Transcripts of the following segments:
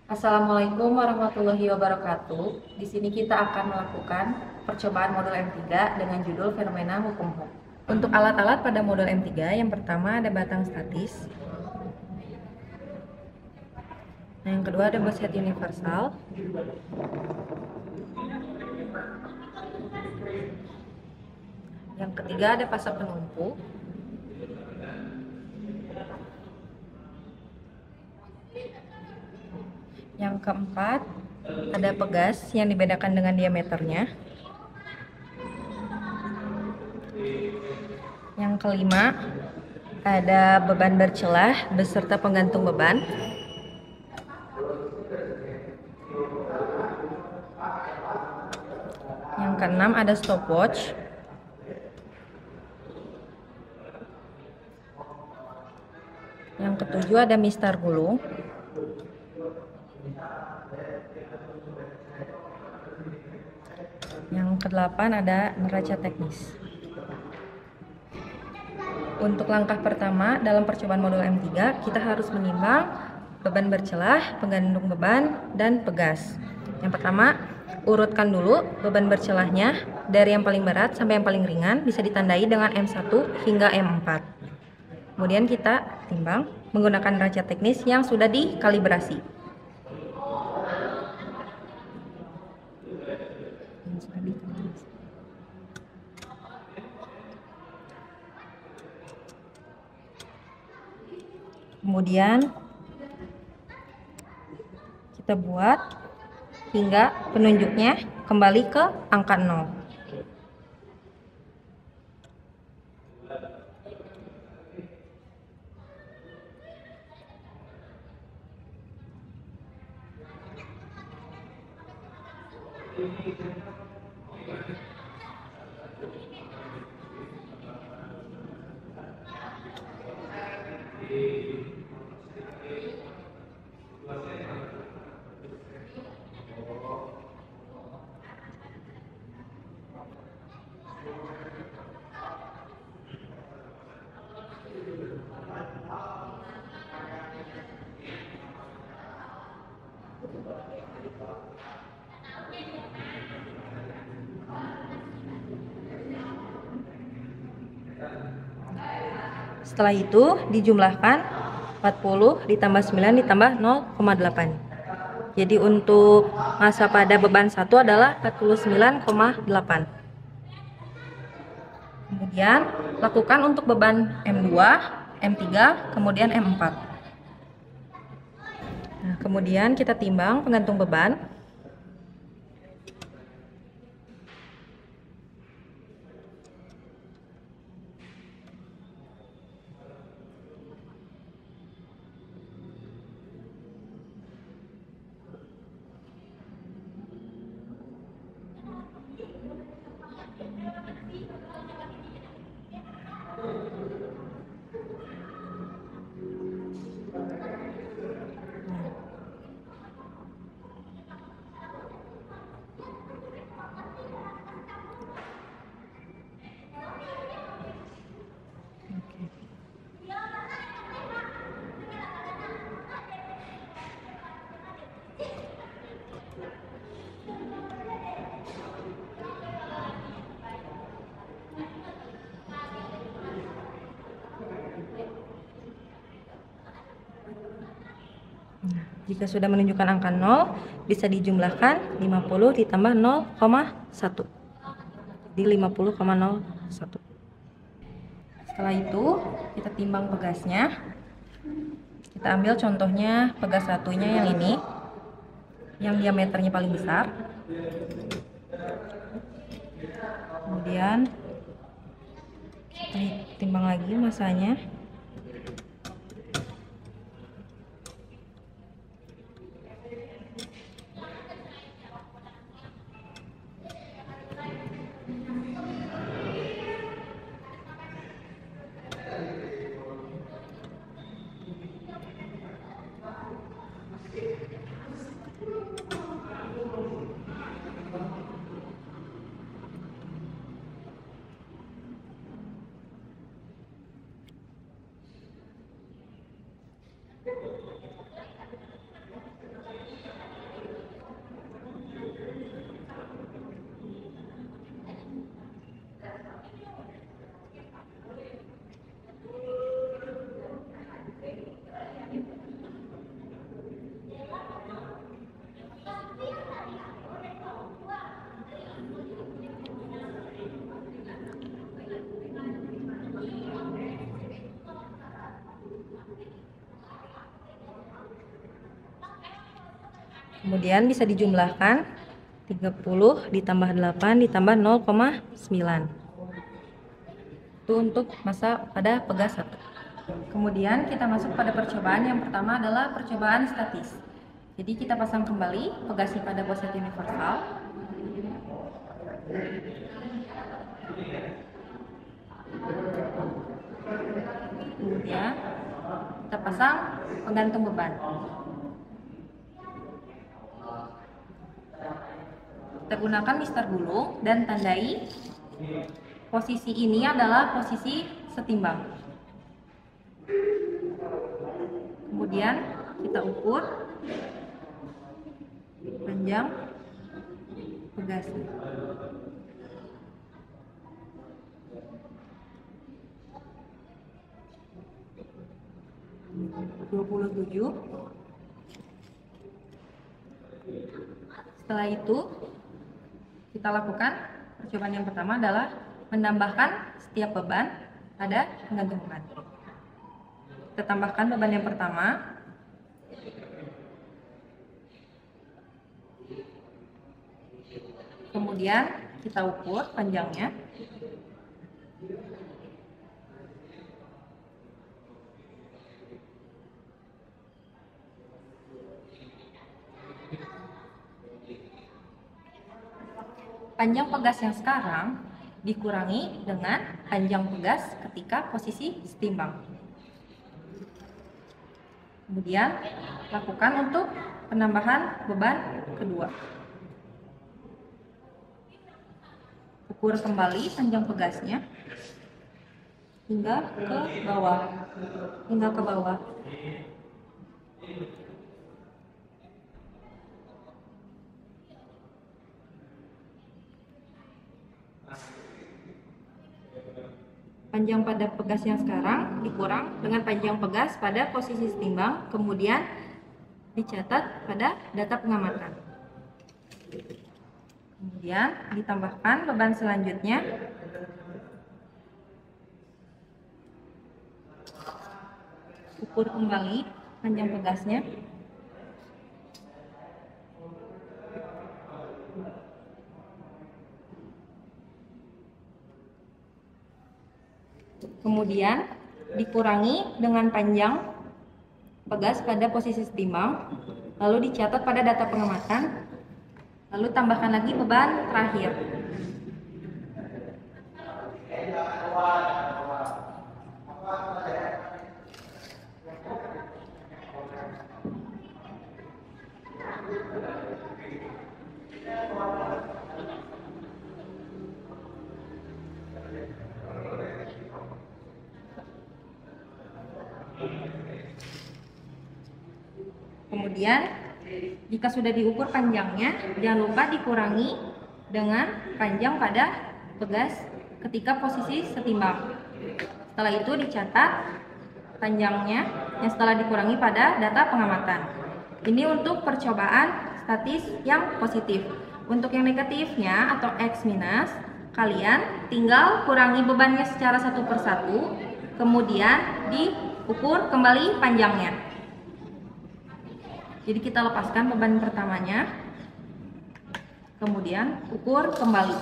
Assalamualaikum warahmatullahi wabarakatuh. Di sini kita akan melakukan percobaan modul M3 dengan judul Fenomena Hukum Hooke. Untuk alat-alat pada modul M3, yang pertama ada batang statis. Yang kedua ada bus head universal. Yang ketiga ada pasak penumpu. Yang keempat, ada pegas yang dibedakan dengan diameternya. Yang kelima, ada beban bercelah beserta penggantung beban. Yang keenam, ada stopwatch. Yang ketujuh, ada mistar gulung. Yang kedelapan ada neraca teknis. Untuk langkah pertama dalam percobaan modul M3, kita harus menimbang beban bercelah, penggantung beban, dan pegas. Yang pertama, urutkan dulu beban bercelahnya dari yang paling berat sampai yang paling ringan, bisa ditandai dengan M1 hingga M4. Kemudian kita timbang menggunakan neraca teknis yang sudah dikalibrasi. Kemudian kita buat hingga penunjuknya kembali ke angka 0. Setelah itu dijumlahkan 40 ditambah 9 ditambah 0,8. Jadi untuk massa pada beban 1 adalah 49,8. Kemudian lakukan untuk beban M2, M3, kemudian M4. Nah, kemudian kita timbang penggantung beban. Jika sudah menunjukkan angka 0, bisa dijumlahkan 50 ditambah 0,1. Di 50,01. Setelah itu, kita timbang pegasnya. Kita ambil contohnya pegas satunya yang ini, yang diameternya paling besar. Kemudian kita timbang lagi massanya. Kemudian bisa dijumlahkan 30 ditambah 8 ditambah 0,9. Itu untuk masa pada pegas 1. Kemudian kita masuk pada percobaan yang pertama adalah percobaan statis. Jadi kita pasang kembali pegasnya pada posisi universal. Kemudian kita pasang penggantung beban. Kita gunakan mister gulung dan tandai posisi ini adalah posisi setimbang. Kemudian kita ukur panjang pegasnya. Setelah itu kita lakukan percobaan yang pertama adalah menambahkan setiap beban pada penggantung beban. Kita tambahkan beban yang pertama. Kemudian kita ukur panjangnya. Panjang pegas yang sekarang dikurangi dengan panjang pegas ketika posisi setimbang. Kemudian lakukan untuk penambahan beban kedua. Ukur kembali panjang pegasnya hingga ke bawah. Panjang pada pegas yang sekarang dikurang dengan panjang pegas pada posisi setimbang, kemudian dicatat pada data pengamatan. Kemudian ditambahkan beban selanjutnya. Ukur kembali panjang pegasnya. Kemudian dikurangi dengan panjang pegas pada posisi setimbang, lalu dicatat pada data pengamatan, lalu tambahkan lagi beban terakhir. Kemudian jika sudah diukur panjangnya, jangan lupa dikurangi dengan panjang pada pegas ketika posisi setimbang. Setelah itu dicatat panjangnya yang setelah dikurangi pada data pengamatan. Ini untuk percobaan statis yang positif. Untuk yang negatifnya atau X minus, kalian tinggal kurangi bebannya secara satu persatu, kemudian diukur kembali panjangnya. Jadi kita lepaskan beban pertamanya, kemudian ukur kembali.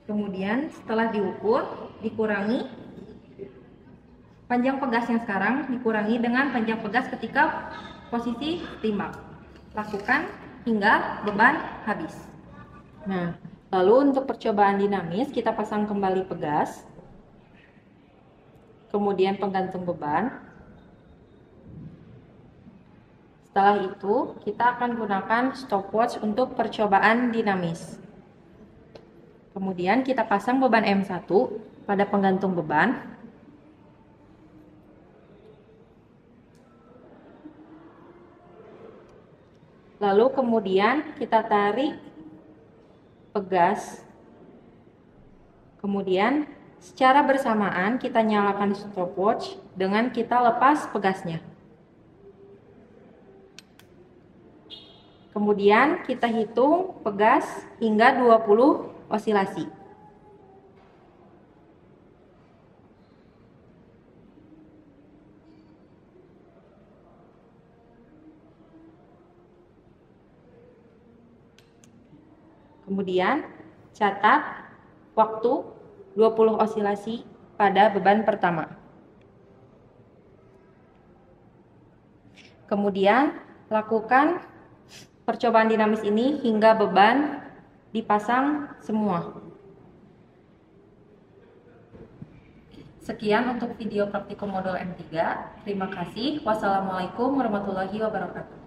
Kemudian setelah diukur, dikurangi panjang pegas yang sekarang dikurangi dengan panjang pegas ketika posisi timbang. Lakukan hingga beban habis. Nah, lalu untuk percobaan dinamis, kita pasang kembali pegas, kemudian penggantung beban. Setelah itu, kita akan gunakan stopwatch untuk percobaan dinamis. Kemudian kita pasang beban M1 pada penggantung beban. Lalu kemudian kita tarik pegas, kemudian secara bersamaan kita nyalakan stopwatch dengan kita lepas pegasnya. Kemudian kita hitung pegas hingga 20 osilasi. Kemudian, catat waktu 20 osilasi pada beban pertama. Kemudian, lakukan percobaan dinamis ini hingga beban dipasang semua. Sekian untuk video praktikum modul M3. Terima kasih. Wassalamualaikum warahmatullahi wabarakatuh.